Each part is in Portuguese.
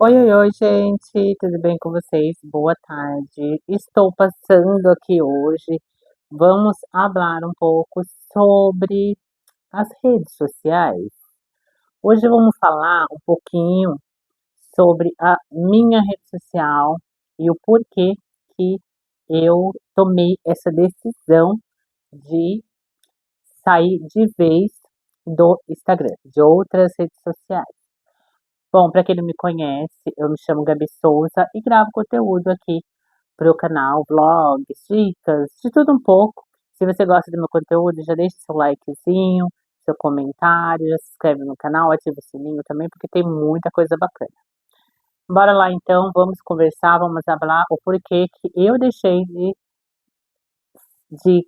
Oi, oi, oi, gente, tudo bem com vocês? Boa tarde. Estou passando aqui hoje. Vamos falar um pouco sobre as redes sociais. Hoje vamos falar um pouquinho sobre a minha rede social e o porquê que eu tomei essa decisão de sair de vez do Instagram, de outras redes sociais. Bom, para quem não me conhece, eu me chamo Gabi Souza e gravo conteúdo aqui para o canal, vlogs, dicas, de tudo um pouco. Se você gosta do meu conteúdo, já deixa seu likezinho, seu comentário, já se inscreve no canal, ativa o sininho também, porque tem muita coisa bacana. Bora lá então, vamos conversar, vamos falar o porquê que eu deixei de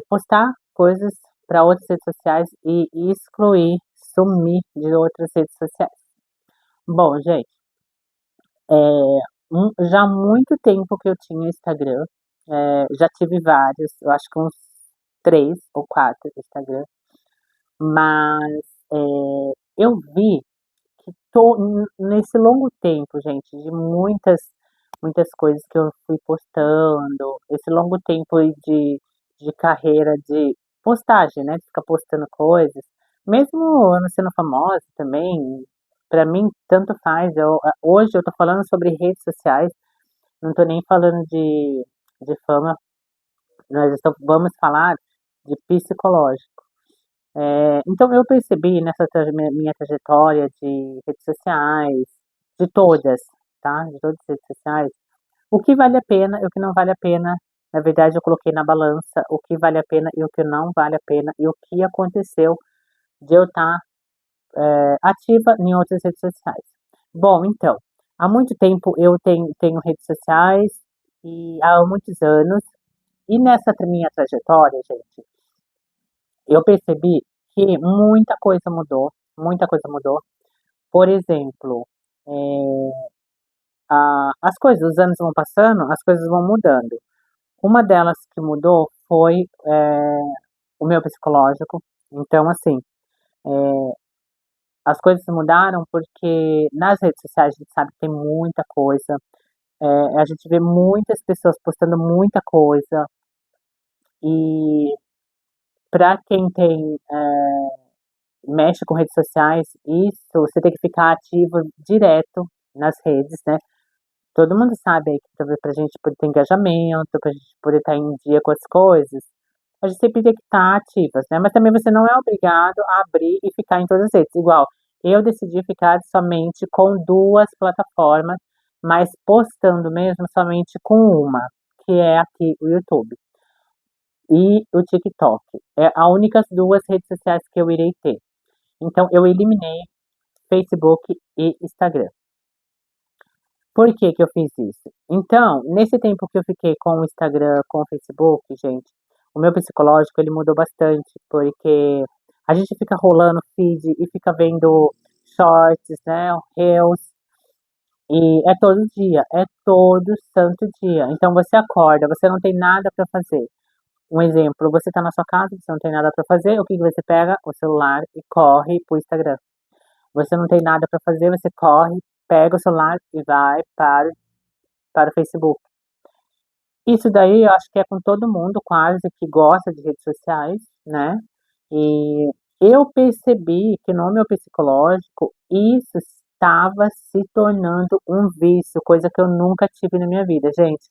postar coisas para outras redes sociais e excluir, sumir de outras redes sociais. Bom, gente, é, já há muito tempo que eu tinha Instagram, já tive vários, eu acho que uns três ou quatro Instagram, mas é, eu vi que nesse longo tempo, gente, de muitas coisas que eu fui postando, esse longo tempo aí de carreira de postagem, né, de ficar postando coisas, mesmo eu não sendo famosa também, para mim tanto faz. Hoje eu tô falando sobre redes sociais, não tô nem falando de fama, vamos falar de psicológico. Então eu percebi nessa minha trajetória de redes sociais, de todas, tá? De todas as redes sociais, o que vale a pena e o que não vale a pena. Na verdade, eu coloquei na balança o que vale a pena e o que não vale a pena e o que aconteceu de eu estar ativa em outras redes sociais. Bom, então, há muito tempo eu tenho redes sociais e há muitos anos, e nessa minha trajetória, gente, eu percebi que muita coisa mudou, muita coisa mudou. Por exemplo, as coisas, os anos vão passando, as coisas vão mudando. Uma delas que mudou foi o meu psicológico. Então, assim, as coisas mudaram porque nas redes sociais a gente sabe que tem muita coisa, a gente vê muitas pessoas postando muita coisa, e para quem mexe com redes sociais, isso você tem que ficar ativo direto nas redes, né? Todo mundo sabe aí que pra gente poder ter engajamento, pra gente poder estar em dia com as coisas, a gente sempre tem que estar ativas, né? Mas também você não é obrigado a abrir e ficar em todas as redes. Igual, eu decidi ficar somente com duas plataformas, mas postando mesmo somente com uma, que é aqui o YouTube e o TikTok. É a únicas duas redes sociais que eu irei ter. Então, eu eliminei Facebook e Instagram. Por que que eu fiz isso? Então, nesse tempo que eu fiquei com o Instagram, com o Facebook, gente, o meu psicológico ele mudou bastante, porque a gente fica rolando feed e fica vendo shorts, né, reels, e é todo santo dia. Então você acorda, você não tem nada para fazer. Um exemplo, você está na sua casa, você não tem nada para fazer, o que que você pega? O celular e corre pro Instagram. Você não tem nada para fazer, você corre, pega o celular e vai para o Facebook. Isso daí eu acho que é com todo mundo quase que gosta de redes sociais, né? E eu percebi que no meu psicológico isso estava se tornando um vício, coisa que eu nunca tive na minha vida, gente.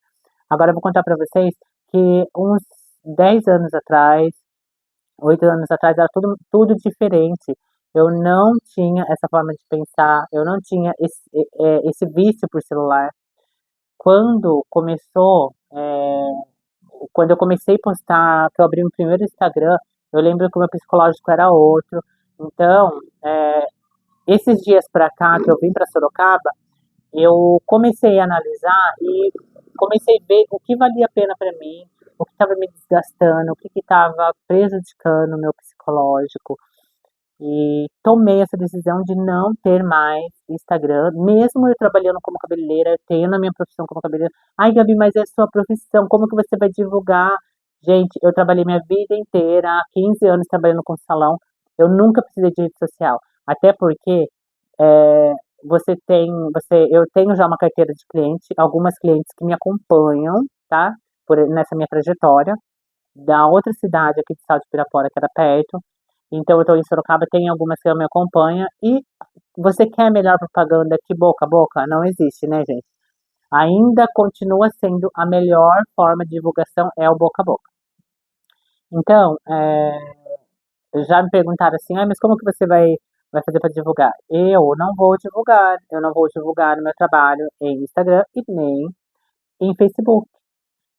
Agora eu vou contar para vocês que uns 10 anos atrás, 8 anos atrás, era tudo diferente. Eu não tinha essa forma de pensar, eu não tinha esse vício por celular. Quando começou, quando eu comecei a postar, que eu abri o primeiro Instagram, eu lembro que o meu psicológico era outro. Então, esses dias pra cá que eu vim pra Sorocaba, eu comecei a analisar e comecei a ver o que valia a pena pra mim, o que estava me desgastando, o que estava prejudicando o meu psicológico. E tomei essa decisão de não ter mais Instagram, mesmo eu trabalhando como cabeleireira, tendo a minha profissão como cabeleireira. Ai, Gabi, mas é sua profissão, como que você vai divulgar? Gente, eu trabalhei minha vida inteira, há 15 anos trabalhando com salão, eu nunca precisei de rede social. Até porque eu tenho já uma carteira de cliente, algumas clientes que me acompanham, tá? Nessa minha trajetória, da outra cidade aqui de Salto de Pirapora, que era perto. Então eu estou em Sorocaba, tem algumas que me acompanham. E você quer melhor propaganda que boca a boca? Não existe, né, gente? Ainda continua sendo a melhor forma de divulgação é o boca a boca. Então, já me perguntaram assim, mas como que você vai fazer para divulgar? Eu não vou divulgar o meu trabalho em Instagram e nem em Facebook.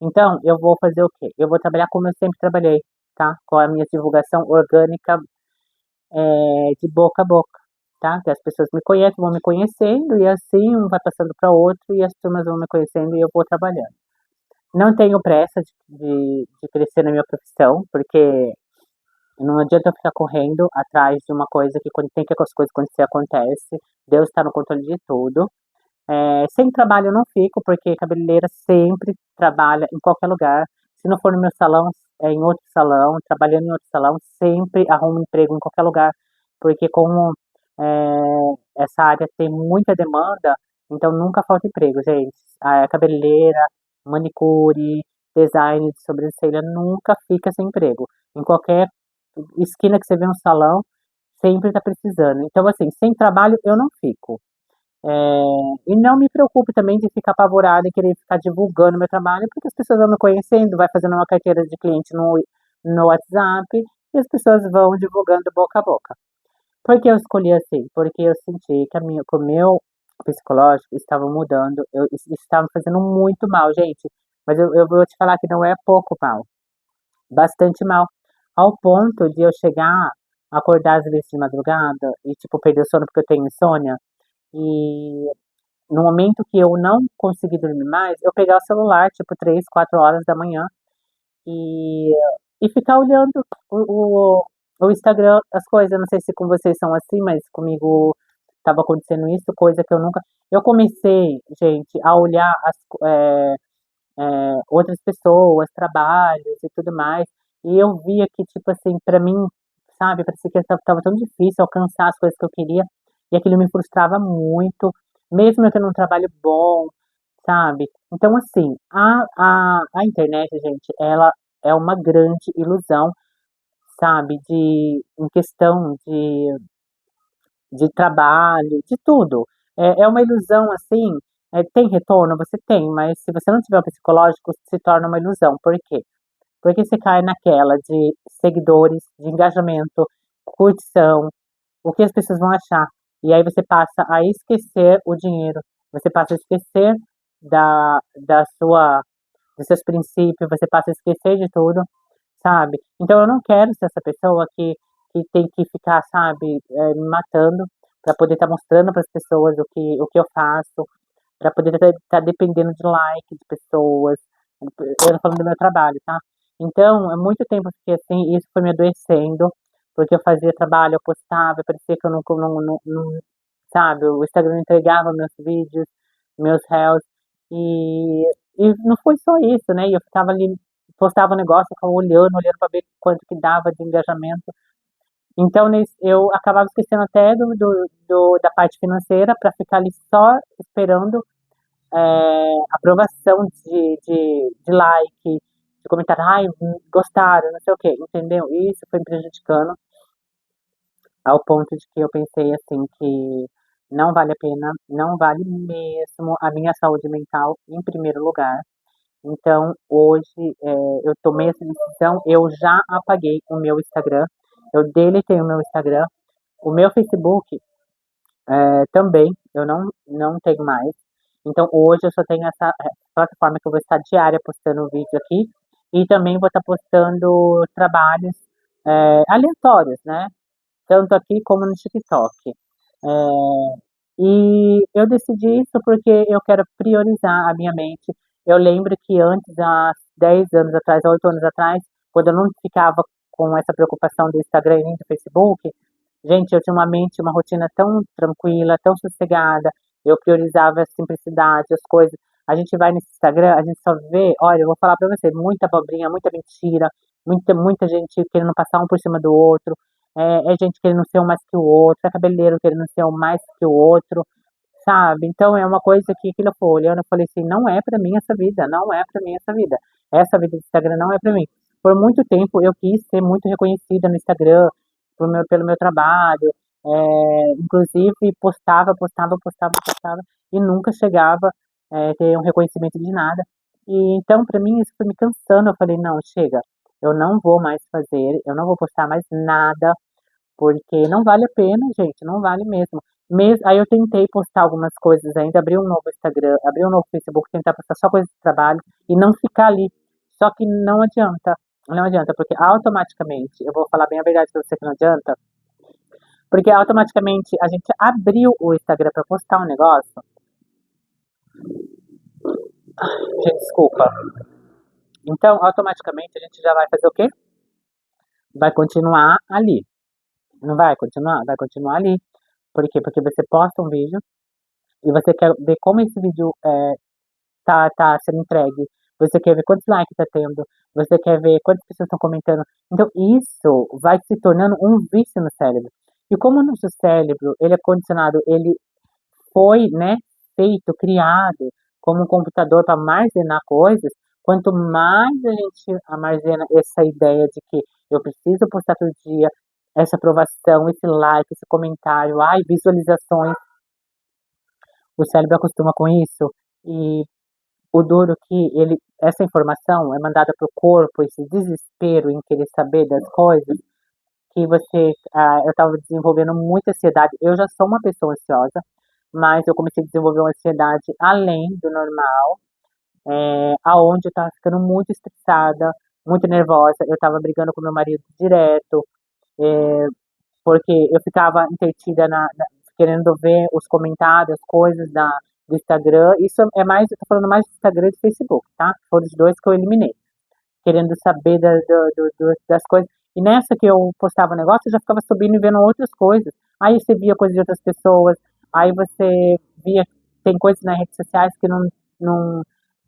Então, eu vou fazer o quê? Eu vou trabalhar como eu sempre trabalhei, tá? Com a minha divulgação orgânica, de boca a boca, tá? Que as pessoas me conhecem, vão me conhecendo e assim um vai passando para outro e as turmas vão me conhecendo e eu vou trabalhando. Não tenho pressa de crescer na minha profissão, porque não adianta eu ficar correndo atrás de uma coisa que quando tem que as coisas acontecer, acontece. Deus está no controle de tudo. Sem trabalho eu não fico, porque cabeleireira sempre trabalha em qualquer lugar. Se não for no meu salão, é em outro salão, trabalhando em outro salão, sempre arrumo emprego em qualquer lugar, porque como essa área tem muita demanda, então nunca falta emprego, gente. A cabeleireira, manicure, design de sobrancelha nunca fica sem emprego. Em qualquer esquina que você vê um salão, sempre está precisando. Então, assim, sem trabalho eu não fico. É, e não me preocupe também de ficar apavorada e querer ficar divulgando meu trabalho, porque as pessoas vão me conhecendo, vai fazendo uma carteira de cliente no WhatsApp e as pessoas vão divulgando boca a boca. Por que eu escolhi assim? Porque eu senti que o meu psicológico estava mudando, isso estava me fazendo muito mal, gente. Mas eu vou te falar que não é pouco mal, bastante mal. Ao ponto de eu chegar, acordar às vezes de madrugada e, tipo, perder o sono porque eu tenho insônia. E no momento que eu não consegui dormir mais, eu pegar o celular, tipo, 3, 4 horas da manhã e, e ficar olhando o Instagram, as coisas. Não sei se com vocês são assim, mas comigo estava acontecendo isso, coisa que eu nunca. Eu comecei, gente, a olhar outras pessoas, trabalhos e tudo mais, e eu via que, tipo assim, pra mim, sabe, parecia que tava tão difícil alcançar as coisas que eu queria, e aquilo me frustrava muito, mesmo eu tendo um trabalho bom, sabe? Então, assim, a internet, gente, ela é uma grande ilusão, sabe, em questão de trabalho, de tudo. É uma ilusão, assim, tem retorno? Você tem, mas se você não tiver o psicológico, se torna uma ilusão. Por quê? Porque você cai naquela de seguidores, de engajamento, curtição, o que as pessoas vão achar. E aí você passa a esquecer o dinheiro, você passa a esquecer da sua, dos seus princípios, você passa a esquecer de tudo, sabe? Então eu não quero ser essa pessoa que tem que ficar, sabe, me matando para poder estar mostrando para as pessoas o que eu faço, para poder estar dependendo de like de pessoas. Eu tô falando do meu trabalho, tá? Então, há muito tempo eu fiquei assim, e isso foi me adoecendo, porque eu fazia trabalho, eu postava, parecia que eu sabe, o Instagram não entregava meus vídeos, meus reels, e não foi só isso, né? E eu ficava ali, postava um negócio, eu ficava olhando para ver quanto que dava de engajamento. Então, eu acabava esquecendo até da parte financeira para ficar ali só esperando aprovação de like, de comentário, ai, gostaram, não sei o quê, entendeu? Isso foi me prejudicando ao ponto de que eu pensei assim que não vale a pena, não vale mesmo a minha saúde mental em primeiro lugar. Então, hoje, eu tomei essa decisão, eu já apaguei o meu Instagram, eu deletei o meu Instagram, o meu Facebook também, eu não tenho mais. Então, hoje eu só tenho essa plataforma que eu vou estar diária postando vídeo aqui e também vou estar postando trabalhos aleatórios, né? Tanto aqui como no TikTok. E eu decidi isso porque eu quero priorizar a minha mente. Eu lembro que antes, há 10 anos atrás, há 8 anos atrás, quando eu não ficava com essa preocupação do Instagram e nem do Facebook, gente, eu tinha uma mente, uma rotina tão tranquila, tão sossegada. Eu priorizava a simplicidade, as coisas. A gente vai nesse Instagram, a gente só vê, olha, eu vou falar pra você, muita abobrinha, muita mentira, muita gente querendo passar um por cima do outro, é gente querendo ser um mais que o outro, é cabeleireiro querendo ser um mais que o outro. sabe? Então é uma coisa que eu fui olhando, eu falei assim, não é pra mim essa vida, não é pra mim essa vida. Essa vida do Instagram não é pra mim. Por muito tempo eu quis ser muito reconhecida no Instagram, pelo meu trabalho, inclusive postava, e nunca chegava a ter um reconhecimento de nada. E então, pra mim, isso foi me cansando. Eu falei, não, chega, eu não vou mais fazer, eu não vou postar mais nada, porque não vale a pena, gente, não vale mesmo. Aí eu tentei postar algumas coisas ainda, abrir um novo Instagram, abrir um novo Facebook, tentar postar só coisas de trabalho e não ficar ali. Só que não adianta, porque automaticamente, eu vou falar bem a verdade pra você que não adianta, porque automaticamente a gente abriu o Instagram pra postar um negócio, gente, desculpa. Então, automaticamente a gente já vai fazer o quê? Vai continuar ali. Não vai continuar? Vai continuar ali. Por quê? Porque você posta um vídeo e você quer ver como esse vídeo tá sendo entregue. Você quer ver quantos likes tá tendo. Você quer ver quantas pessoas estão comentando. Então, isso vai se tornando um vício no cérebro. E como o nosso cérebro, ele é condicionado, ele foi, né, feito, criado como um computador para armazenar coisas, quanto mais a gente armazena essa ideia de que eu preciso postar todo dia, essa aprovação, esse like, esse comentário, ai, visualizações, o cérebro acostuma com isso e o duro que essa informação é mandada para o corpo, esse desespero em querer saber das coisas, que eu estava desenvolvendo muita ansiedade. Eu já sou uma pessoa ansiosa, mas eu comecei a desenvolver uma ansiedade além do normal, aonde eu estava ficando muito estressada, muito nervosa. Eu estava brigando com meu marido direto, é, porque eu ficava entretida querendo ver os comentários, as coisas do Instagram. Isso é mais, eu tô falando mais do Instagram e do Facebook, tá? Foram os dois que eu eliminei, querendo saber das coisas. E nessa que eu postava o negócio, eu já ficava subindo e vendo outras coisas. Aí você via coisas de outras pessoas, aí você via, tem coisas nas redes sociais que não,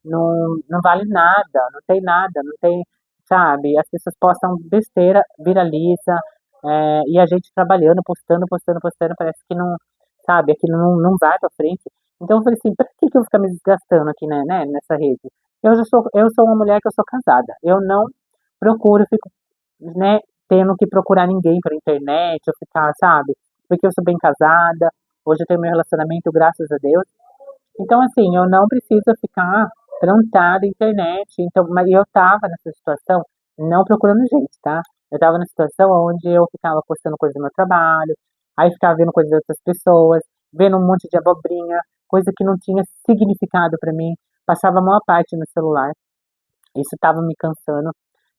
não vale nada, não tem nada, não tem, sabe? As pessoas postam besteira, viraliza, e a gente trabalhando, postando, parece que não, sabe, aquilo não vai pra frente. Então eu falei assim, pra que eu vou ficar me desgastando aqui, né, nessa rede? Eu sou uma mulher que eu sou casada. Eu não procuro, fico, né, tendo que procurar ninguém pela internet, ou ficar, sabe? Porque eu sou bem casada, hoje eu tenho meu relacionamento, graças a Deus. Então, assim, eu não preciso ficar plantada na internet. Então, mas eu tava nessa situação, não procurando gente, tá? Eu tava na situação onde eu ficava postando coisas do meu trabalho, aí ficava vendo coisas de outras pessoas, vendo um monte de abobrinha, coisa que não tinha significado pra mim. Passava a maior parte no celular. Isso tava me cansando,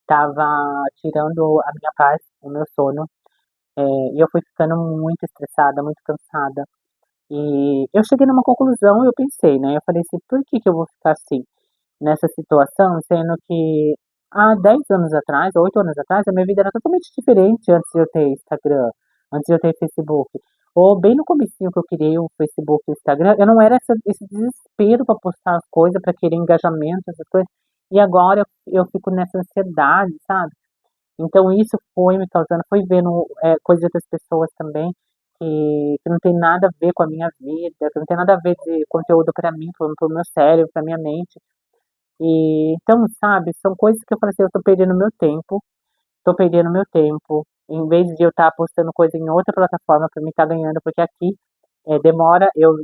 tava tirando a minha paz, o meu sono. E eu fui ficando muito estressada, muito cansada. E eu cheguei numa conclusão, eu pensei, né? Eu falei assim, por que que eu vou ficar assim, nessa situação, sendo que há 10 anos atrás, 8 anos atrás, a minha vida era totalmente diferente antes de eu ter Instagram, antes de eu ter Facebook. Ou bem no comecinho que eu criei o Facebook e o Instagram, eu não era esse desespero para postar as coisas, para querer engajamento, essas coisas. E agora eu fico nessa ansiedade, sabe? Então isso foi me causando, foi vendo coisas de outras pessoas também, que não tem nada a ver com a minha vida, que não tem nada a ver de conteúdo para mim, para o meu cérebro, para minha mente. E então, sabe, são coisas que eu falei assim, eu tô perdendo meu tempo, em vez de eu estar postando coisa em outra plataforma para mim estar ganhando, porque aqui demora eu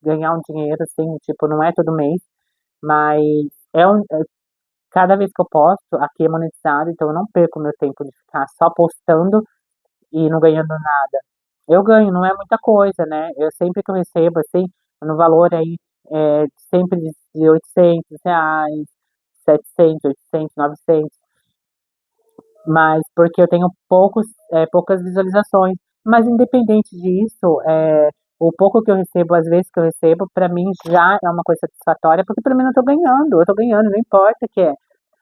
ganhar um dinheiro, assim, tipo, não é todo mês, mas cada vez que eu posto, aqui é monetizado, então eu não perco meu tempo de ficar só postando e não ganhando nada. Eu ganho, não é muita coisa, né? Eu sempre que eu recebo, assim, no valor aí, sempre de R$ 800, 700, 800, 900, mas porque eu tenho poucas visualizações. Mas independente disso, o pouco que eu recebo, as vezes que eu recebo, para mim já é uma coisa satisfatória, porque para mim eu tô ganhando, não importa o que é.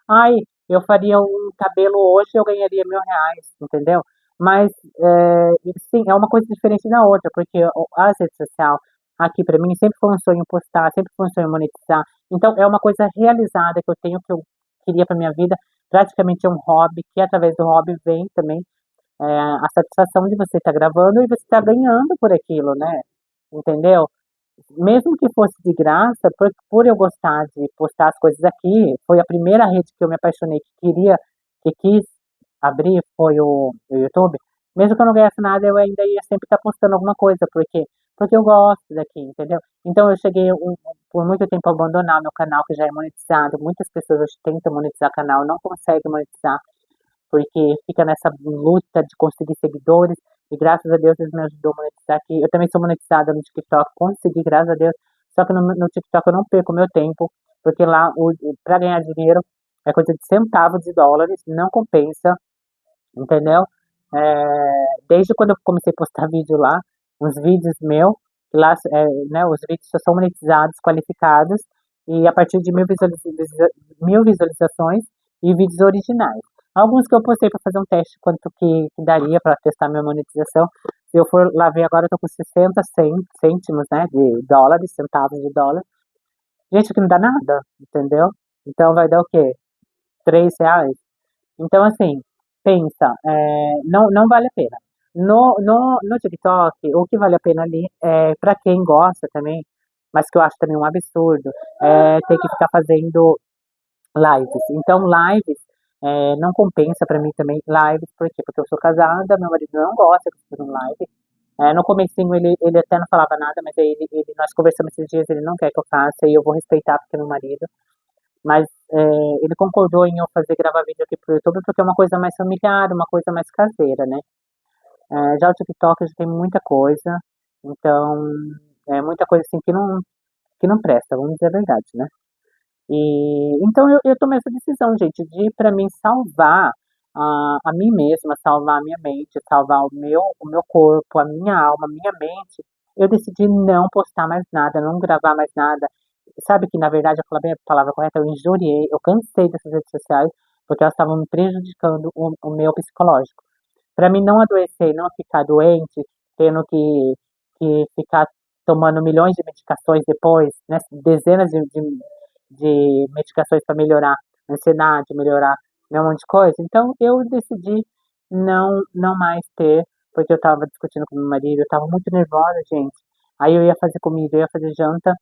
Ai, eu faria um cabelo hoje, eu ganharia R$ 1.000, entendeu? Mas, sim, é uma coisa diferente da outra, porque a rede social, aqui pra mim, sempre foi um sonho postar, sempre foi um sonho monetizar. Então, é uma coisa realizada que eu tenho, que eu queria pra minha vida. Praticamente é um hobby, que através do hobby vem também a satisfação de você estar gravando e você estar ganhando por aquilo, né? Entendeu? mesmo que fosse de graça, por eu gostar de postar as coisas aqui, foi a primeira rede que eu me apaixonei, que quis abrir, foi o YouTube. Mesmo que eu não ganhasse nada, eu ainda ia sempre estar postando alguma coisa, porque eu gosto daqui, entendeu? Então eu cheguei por muito tempo a abandonar meu canal, que já é monetizado. Muitas pessoas hoje tentam monetizar canal, não conseguem monetizar, porque fica nessa luta de conseguir seguidores, e graças a Deus Deus me ajudou a monetizar aqui. Eu também sou monetizada no TikTok, consegui, graças a Deus, só que no TikTok eu não perco meu tempo, porque lá, para ganhar dinheiro, é coisa de centavos de dólares, não compensa, entendeu? Desde quando eu comecei a postar vídeo lá, uns vídeos meus, lá, né, os vídeos só são monetizados, qualificados, e a partir de 1.000 visualizações e vídeos originais. Alguns que eu postei para fazer um teste, quanto que daria para testar minha monetização. Se eu for lá ver agora, eu tô com 60 cêntimos, né, de dólares, centavos de dólar. Gente, que não dá nada, entendeu? Então vai dar o quê? R$ 3? Então, assim, pensa, não vale a pena. No TikTok, o que vale a pena ali é para quem gosta também, mas que eu acho também um absurdo, ter que ficar fazendo lives. Então, lives não compensa para mim também lives, por quê? Porque eu sou casada, meu marido não gosta de fazer um live. No comecinho ele até não falava nada, mas aí nós conversamos esses dias, ele não quer que eu faça e eu vou respeitar porque é meu marido. Mas ele concordou em eu fazer gravar vídeo aqui pro YouTube porque é uma coisa mais familiar, uma coisa mais caseira, né? Já o TikTok já tem muita coisa, então é muita coisa assim que não presta, vamos dizer a verdade, né? E então eu tomei essa decisão, gente, de para mim salvar a mim mesma, salvar a minha mente, salvar o meu corpo, a minha alma, a minha mente. Eu decidi não postar mais nada, não gravar mais nada. Sabe que, na verdade, eu falei a palavra correta, eu injuriei, eu cansei dessas redes sociais, porque elas estavam me prejudicando o meu psicológico. Para mim não adoecer, não ficar doente, tendo que ficar tomando milhões de medicações depois, né, dezenas de medicações para melhorar a ansiedade, melhorar um monte de coisa. Então eu decidi não mais ter, porque eu estava discutindo com meu marido, eu estava muito nervosa, gente. Aí eu ia fazer comida, eu ia fazer janta,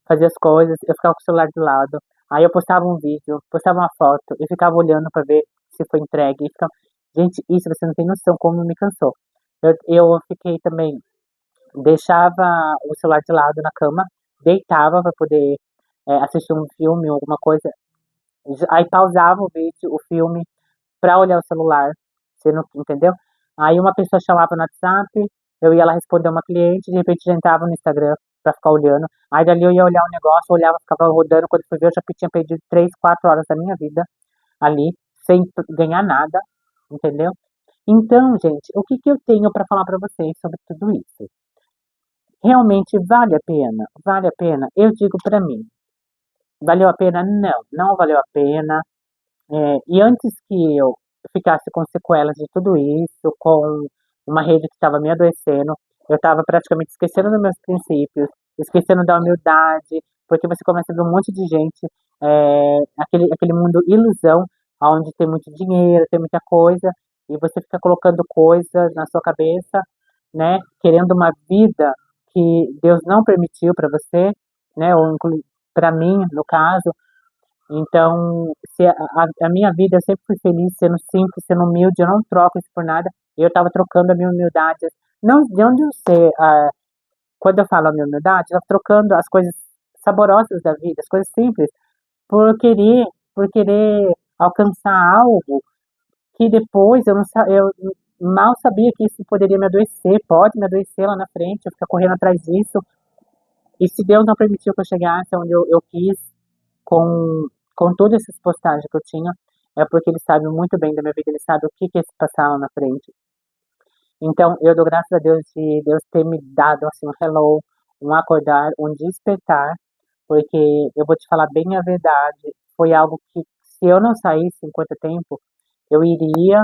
fazer as coisas, eu ficava com o celular do lado. Aí eu postava um vídeo, postava uma foto e ficava olhando para ver se foi entregue. E ficava... Gente, isso você não tem noção como me cansou. Eu fiquei também, deixava o celular de lado na cama, deitava para poder assistir um filme ou alguma coisa, aí pausava o vídeo, o filme, para olhar o celular, você não entendeu? Aí uma pessoa chamava no WhatsApp, eu ia lá responder uma cliente, de repente já entrava no Instagram para ficar olhando. Aí dali eu ia olhar um negócio, olhava, ficava rodando, quando fui ver eu já tinha perdido 3, 4 horas da minha vida ali, sem ganhar nada, entendeu? Então, gente, o que que eu tenho para falar para vocês sobre tudo isso? Realmente vale a pena? Vale a pena? Eu digo para mim, valeu a pena? Não, não valeu a pena. E antes que eu ficasse com sequelas de tudo isso, com uma rede que estava me adoecendo, eu estava praticamente esquecendo dos meus princípios, esquecendo da humildade, porque você começa a ver um monte de gente, aquele mundo ilusão, onde tem muito dinheiro, tem muita coisa, e você fica colocando coisas na sua cabeça, né, querendo uma vida que Deus não permitiu para você, né, ou para mim, no caso. Então, se a minha vida, eu sempre fui feliz, sendo simples, sendo humilde, eu não troco isso por nada. Eu estava trocando a minha humildade. Não de onde eu sei, quando eu falo a minha humildade, eu estava trocando as coisas saborosas da vida, as coisas simples, por querer, por querer alcançar algo que depois eu mal sabia que isso poderia me adoecer, pode me adoecer lá na frente, eu ficar correndo atrás disso. E se Deus não permitiu que eu chegasse onde eu quis, com, com todas essas postagens que eu tinha, é porque ele sabe muito bem da minha vida, ele sabe o que que ia se passar lá na frente. Então, eu dou graças a Deus de Deus ter me dado assim um hello, um acordar, um despertar, porque eu vou te falar bem a verdade, foi algo que se eu não saísse enquanto tempo, eu iria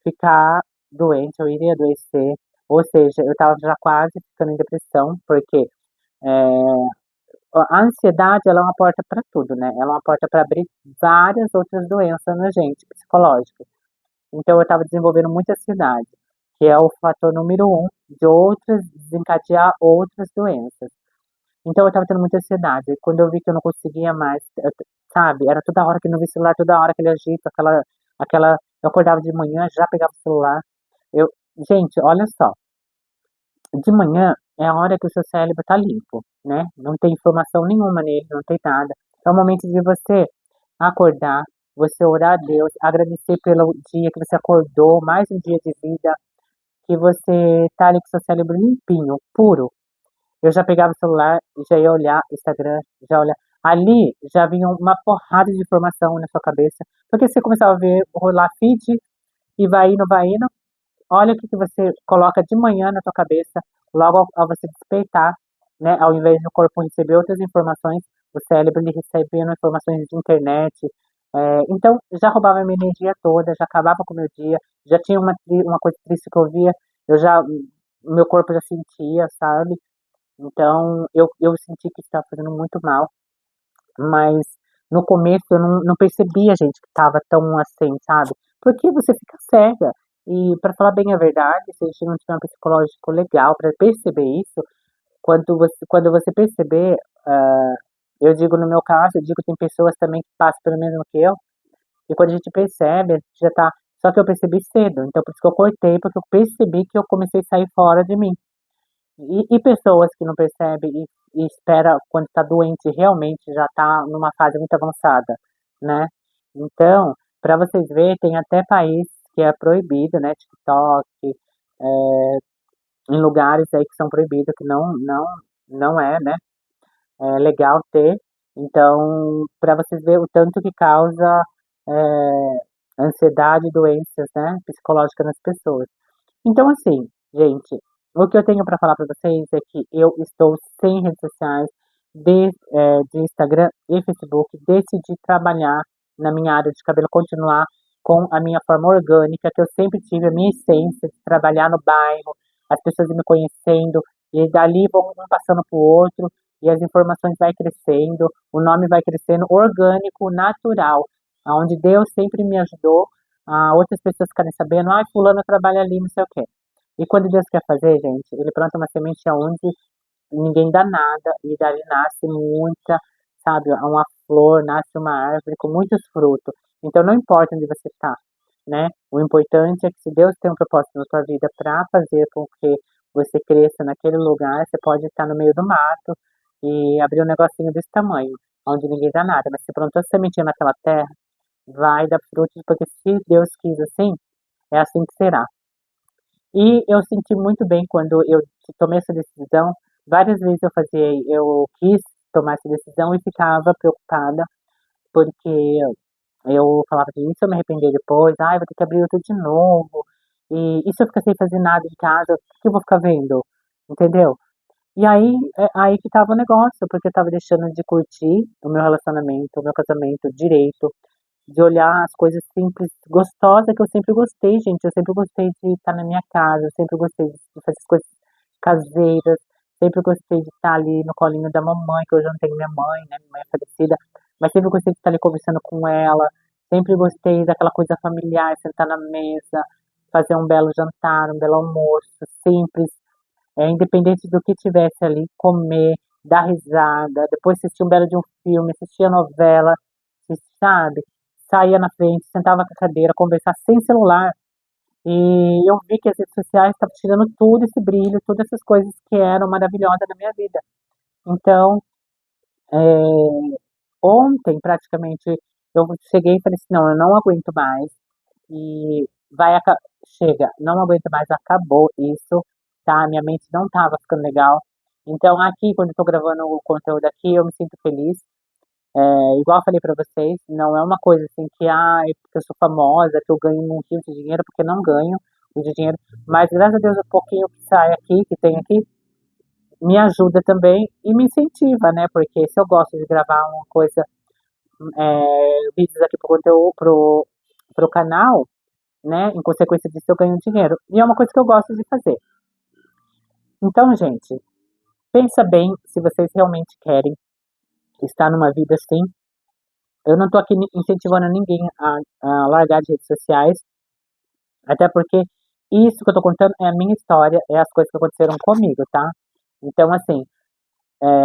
ficar doente, eu iria adoecer, ou seja, eu estava já quase ficando em depressão, porque a ansiedade ela é uma porta para tudo, né? Ela é uma porta para abrir várias outras doenças na gente, psicológicas. Então eu estava desenvolvendo muita ansiedade, que é o fator número um de outras, desencadear outras doenças. Então eu tava tendo muita ansiedade. E quando eu vi que eu não conseguia mais, sabe? Era toda hora que não vi celular, toda hora aquele agito, eu acordava de manhã, já pegava o celular. Eu, gente, olha só, de manhã é a hora que o seu cérebro tá limpo, né? Não tem informação nenhuma nele, não tem nada. É o momento de você acordar, você orar a Deus, agradecer pelo dia que você acordou, mais um dia de vida, que você tá ali com seu cérebro limpinho, puro. Eu já pegava o celular, já ia olhar Instagram, já olhar. Ali já vinha uma porrada de informação na sua cabeça, porque você começava a ver, rolar feed e vai indo, vai indo. Olha o que que você coloca de manhã na tua cabeça, logo ao você despertar, né? Ao invés do corpo receber outras informações, o cérebro ele recebendo informações de internet. Então, já roubava a minha energia toda, já acabava com o meu dia, já tinha uma coisa triste que eu via, eu já, meu corpo já sentia, sabe? Então, eu senti que estava fazendo muito mal, mas no começo eu não percebia, gente, que estava tão assim, sabe? Porque você fica cega. E para falar bem a verdade, se a gente não tiver um psicológico legal para perceber isso, quando você perceber, eu digo no meu caso, eu digo que tem pessoas também que passam pelo mesmo que eu, e quando a gente percebe, a gente já tá. Só que eu percebi cedo, então por isso que eu cortei, porque eu percebi que eu comecei a sair fora de mim. E pessoas que não percebem e espera quando está doente realmente já está numa fase muito avançada, né? Então, para vocês verem, tem até país que é proibido, né? TikTok, em lugares aí que são proibidos, que não é, né? É legal ter. Então, para vocês verem o tanto que causa ansiedade e doenças, né? Psicológicas nas pessoas. Então, assim, gente, o que eu tenho para falar para vocês é que eu estou sem redes sociais de Instagram e Facebook. Decidi trabalhar na minha área de cabelo, continuar com a minha forma orgânica, que eu sempre tive a minha essência de trabalhar no bairro, as pessoas me conhecendo, e dali vão um passando para o outro, e as informações vai crescendo, o nome vai crescendo orgânico, natural, onde Deus sempre me ajudou a outras pessoas ficarem sabendo, ah, fulano trabalha ali, não sei o quê. E quando Deus quer fazer, gente, ele planta uma semente aonde ninguém dá nada, e dali nasce muita, sabe, uma flor, nasce uma árvore com muitos frutos. Então não importa onde você está, né? O importante é que se Deus tem um propósito na sua vida para fazer com que você cresça naquele lugar, você pode estar no meio do mato e abrir um negocinho desse tamanho, onde ninguém dá nada, mas se plantou sementinha naquela terra, vai dar frutos, porque se Deus quis assim, é assim que será. E eu senti muito bem quando eu tomei essa decisão. Várias vezes eu quis tomar essa decisão e ficava preocupada, porque eu falava que isso eu me arrepender depois, ai, vou ter que abrir tudo de novo. E se eu ficar sem fazer nada em casa, o que eu vou ficar vendo? Entendeu? E aí, aí que tava o negócio, porque eu tava deixando de curtir o meu relacionamento, o meu casamento direito, de olhar as coisas simples, gostosas que eu sempre gostei, gente. Eu sempre gostei de estar na minha casa, eu sempre gostei de fazer as coisas caseiras, sempre gostei de estar ali no colinho da mamãe, que hoje eu não tenho minha mãe, né? Minha mãe é falecida, mas sempre gostei de estar ali conversando com ela, sempre gostei daquela coisa familiar, sentar na mesa, fazer um belo jantar, um belo almoço, simples, independente do que tivesse ali, comer, dar risada, depois assistir um belo de um filme, assistir a novela, sabe? Saía na frente, sentava na cadeira, conversar sem celular. E eu vi que as redes sociais estavam tirando tudo esse brilho, todas essas coisas que eram maravilhosas na minha vida. Então, ontem, praticamente, eu cheguei e falei assim, não, eu não aguento mais. E chega, não aguento mais, acabou isso, tá? Minha mente não estava ficando legal. Então, aqui, quando eu tô gravando o conteúdo aqui, eu me sinto feliz. Igual eu falei pra vocês, não é uma coisa assim que, porque eu sou famosa, que eu ganho um rio de dinheiro, porque não ganho o de dinheiro. Mas, graças a Deus, o pouquinho que sai aqui, que tem aqui, me ajuda também e me incentiva, né? Porque se eu gosto de gravar uma coisa, vídeos aqui pro conteúdo, pro canal, né? Em consequência disso, eu ganho dinheiro. E é uma coisa que eu gosto de fazer. Então, gente, pensa bem se vocês realmente querem estar numa vida assim. Eu não tô aqui incentivando ninguém a largar de redes sociais, até porque isso que eu tô contando é a minha história, é as coisas que aconteceram comigo, tá? Então, assim,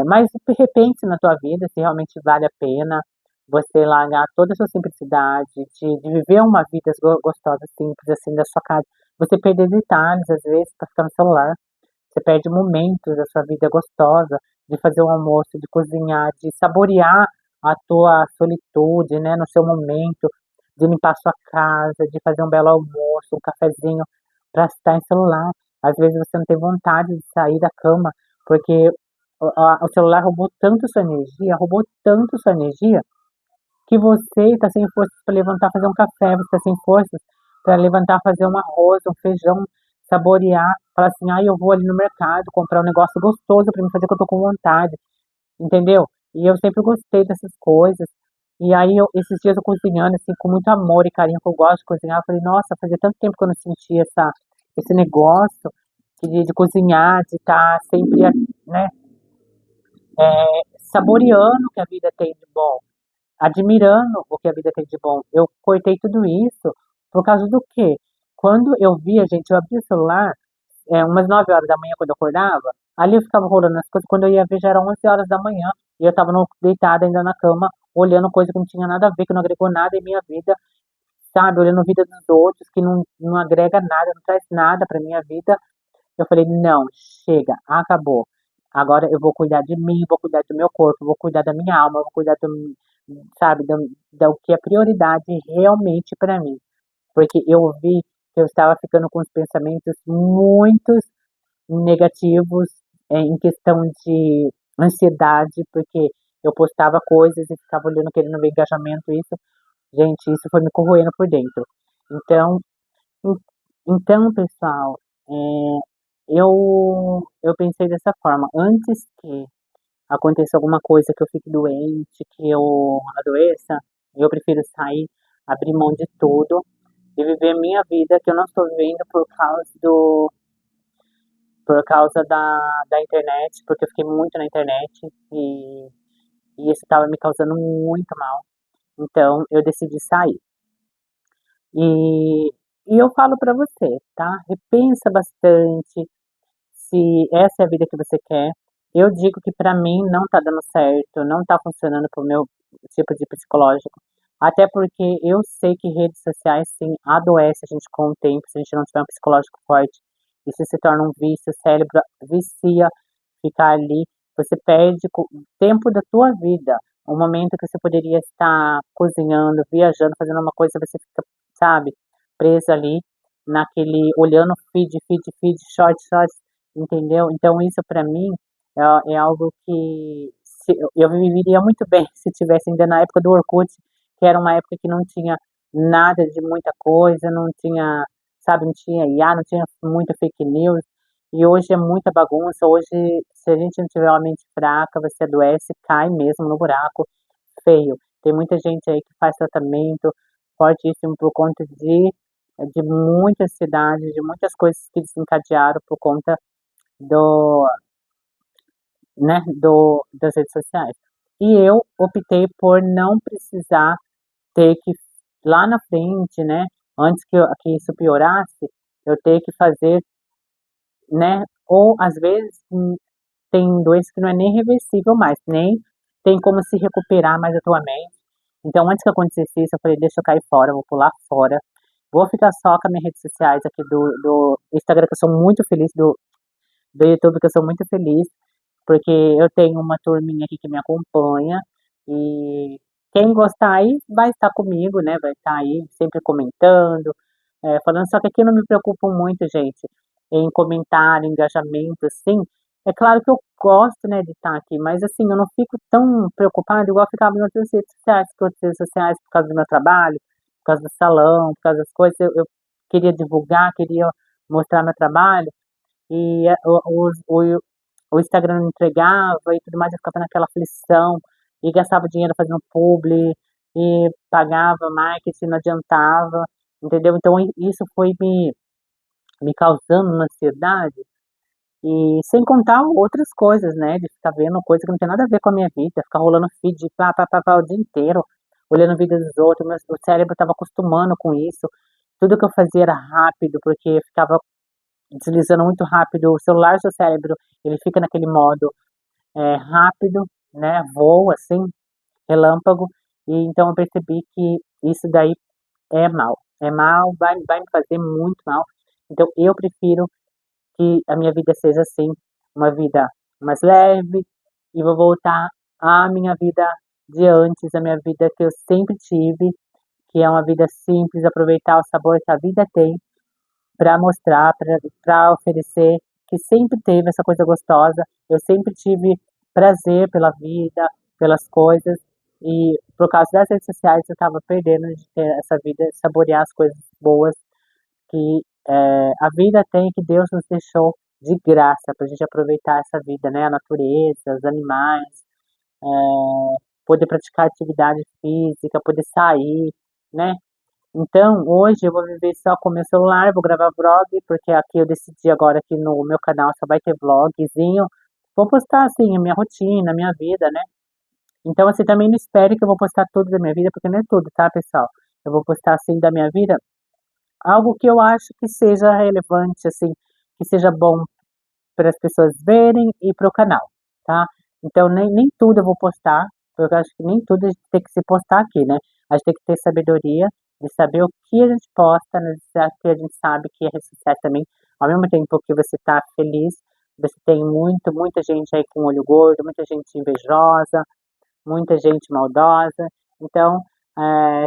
Mas repense na tua vida se realmente vale a pena você largar toda a sua simplicidade, de viver uma vida gostosa, simples, assim, da sua casa. Você perder detalhes, às vezes, para ficar no celular. Você perde momentos da sua vida gostosa, de fazer um almoço, de cozinhar, de saborear a tua solitude, né, no seu momento, de limpar sua casa, de fazer um belo almoço, um cafezinho, para estar em celular. Às vezes você não tem vontade de sair da cama, porque o celular roubou tanto sua energia, que você está sem forças para levantar, fazer um café, você está sem forças para levantar, fazer um arroz, um feijão, saborear, falar assim, ah, eu vou ali no mercado comprar um negócio gostoso para me fazer que eu tô com vontade, entendeu? E eu sempre gostei dessas coisas. E aí, esses dias eu cozinhando, assim, com muito amor e carinho, que eu gosto de cozinhar, eu falei, nossa, fazia tanto tempo que eu não sentia esse negócio de cozinhar, de estar sempre, né, saboreando o que a vida tem de bom, admirando o que a vida tem de bom. Eu cortei tudo isso por causa do quê? Quando eu via, gente, eu abria o celular, umas 9 horas da manhã, quando eu acordava, ali eu ficava rolando as coisas, quando eu ia ver já eram 11 horas da manhã, e eu estava deitada ainda na cama, olhando coisa que não tinha nada a ver, que não agregou nada em minha vida, sabe? Olhando a vida dos outros, que não agrega nada, não traz nada para minha vida. Eu falei, não, chega, acabou. Agora eu vou cuidar de mim, vou cuidar do meu corpo, vou cuidar da minha alma, vou cuidar sabe, do que é prioridade realmente para mim. Porque eu vi que eu estava ficando com os pensamentos muito negativos, em questão de ansiedade, porque eu postava coisas e ficava olhando, querendo ver engajamento, isso, gente, isso foi me corroendo por dentro. Então, então, pessoal, eu pensei dessa forma. Antes que aconteça alguma coisa, que eu fique doente, que eu adoeça, eu prefiro sair, abrir mão de tudo e viver a minha vida, que eu não estou vivendo por causa da internet, porque eu fiquei muito na internet e isso estava me causando muito mal. Então, eu decidi sair. E, e eu falo para você, tá? Repensa bastante se essa é a vida que você quer. Eu digo que para mim não tá dando certo, não tá funcionando pro meu tipo de psicológico. Até porque eu sei que redes sociais sim adoece a gente com o tempo, se a gente não tiver um psicológico forte. Isso se torna um vício, o cérebro vicia ficar ali. Você perde tempo da tua vida. Um momento que você poderia estar cozinhando, viajando, fazendo uma coisa, você fica, sabe, preso ali olhando feed, short, short, entendeu? Então isso para mim é algo que eu viveria muito bem se tivesse ainda na época do Orkut, que era uma época que não tinha nada de muita coisa, não tinha, sabe, não tinha IA, não tinha muita fake news, e hoje é muita bagunça. Hoje, se a gente não tiver uma mente fraca, você adoece, cai mesmo no buraco feio. Tem muita gente aí que faz tratamento fortíssimo por conta de muitas cidades, de muitas coisas que desencadearam por conta do, das redes sociais. E eu optei por não precisar ter que, lá na frente, né, antes que isso piorasse, eu ter que fazer, né, ou às vezes tem doença que não é nem reversível mais, nem tem como se recuperar mais atualmente. Então, antes que acontecesse isso, eu falei, deixa eu cair fora, vou pular fora, vou ficar só com as minhas redes sociais aqui do Instagram, que eu sou muito feliz, do YouTube, que eu sou muito feliz, porque eu tenho uma turminha aqui que me acompanha e quem gostar aí vai estar comigo, né? Vai estar aí sempre comentando, falando. Só que aqui eu não me preocupo muito, gente, em comentário, engajamento, assim. É claro que eu gosto, né, de estar aqui, mas assim, eu não fico tão preocupada igual eu ficava em outras redes sociais, porque outras redes sociais, por causa do meu trabalho, por causa do salão, por causa das coisas, eu queria divulgar, queria mostrar meu trabalho, e o Instagram não entregava e tudo mais, eu ficava naquela aflição e gastava dinheiro fazendo publi e pagava marketing, não adiantava, entendeu? Então isso foi me causando uma ansiedade e sem contar outras coisas, né? De ficar vendo coisa que não tem nada a ver com a minha vida, ficar rolando feed o dia inteiro, olhando a vida dos outros, o cérebro estava acostumando com isso. Tudo que eu fazia era rápido, porque eu ficava deslizando muito rápido o celular, seu cérebro, ele fica naquele modo. rápido, né? Voa assim, relâmpago. E então eu percebi que isso daí é mal, vai me fazer muito mal. Então eu prefiro que a minha vida seja assim, uma vida mais leve, e vou voltar à minha vida de antes, a minha vida que eu sempre tive, que é uma vida simples, aproveitar o sabor que a vida tem para mostrar, para oferecer, que sempre teve essa coisa gostosa. Eu sempre tive prazer pela vida, pelas coisas, e por causa das redes sociais eu estava perdendo de ter essa vida, saborear as coisas boas que a vida tem, que Deus nos deixou de graça para a gente aproveitar essa vida, né? A natureza, os animais, é, poder praticar atividade física, poder sair, né? Então, hoje eu vou viver só com o meu celular, vou gravar vlog, porque aqui eu decidi agora que no meu canal só vai ter vlogzinho. Vou postar, assim, a minha rotina, a minha vida, né? Então, assim, também não espere que eu vou postar tudo da minha vida, porque não é tudo, tá, pessoal? Eu vou postar, assim, da minha vida, algo que eu acho que seja relevante, assim, que seja bom para as pessoas verem e para o canal, tá? Então, nem tudo eu vou postar, porque eu acho que nem tudo a gente tem que se postar aqui, né? A gente tem que ter sabedoria de saber o que a gente posta, né? Que a gente sabe que as redes sociais também, ao mesmo tempo que você está feliz, você tem muita gente aí com olho gordo, muita gente invejosa, muita gente maldosa. Então, é,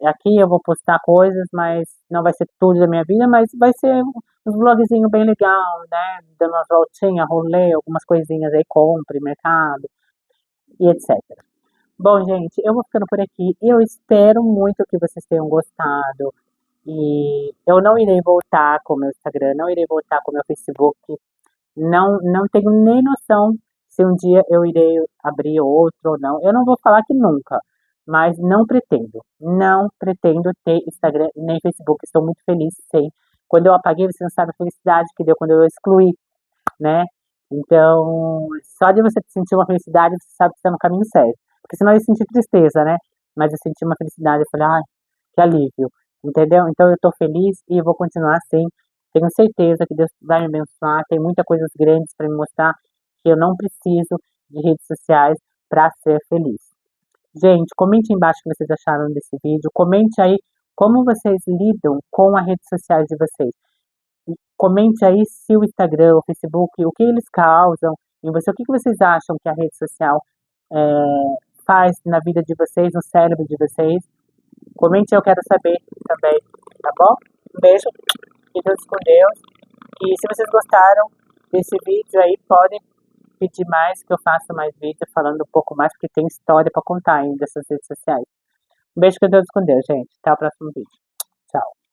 aqui eu vou postar coisas, mas não vai ser tudo da minha vida, mas vai ser uns vlogzinho bem legal, né? Dando umas voltinhas, rolê, algumas coisinhas aí, compre, mercado e etc. Bom, gente, eu vou ficando por aqui. Eu espero muito que vocês tenham gostado. E eu não irei voltar com o meu Instagram, não irei voltar com o meu Facebook. Não tenho nem noção se um dia eu irei abrir outro ou não. Eu não vou falar que nunca, mas não pretendo. Não pretendo ter Instagram nem Facebook. Estou muito feliz sem. Quando eu apaguei, você não sabe a felicidade que deu quando eu excluí, né? Então, só de você sentir uma felicidade, você sabe que está no caminho certo. Porque senão eu ia sentir tristeza, né? Mas eu senti uma felicidade, eu falei, ai, que alívio, entendeu? Então eu tô feliz e vou continuar assim. Tenho certeza que Deus vai me abençoar. Tem muitas coisas grandes para me mostrar que eu não preciso de redes sociais para ser feliz. Gente, comente embaixo o que vocês acharam desse vídeo. Comente aí como vocês lidam com as redes sociais de vocês. Comente aí se o Instagram, o Facebook, o que eles causam em você, o que vocês acham que a rede social é, faz na vida de vocês, no cérebro de vocês. Comente, eu quero saber também, tá bom? Um beijo, que Deus com Deus. E se vocês gostaram desse vídeo aí, podem pedir mais, que eu faça mais vídeo falando um pouco mais, porque tem história para contar ainda dessas redes sociais. Um beijo, que Deus com Deus, gente. Até o próximo vídeo. Tchau.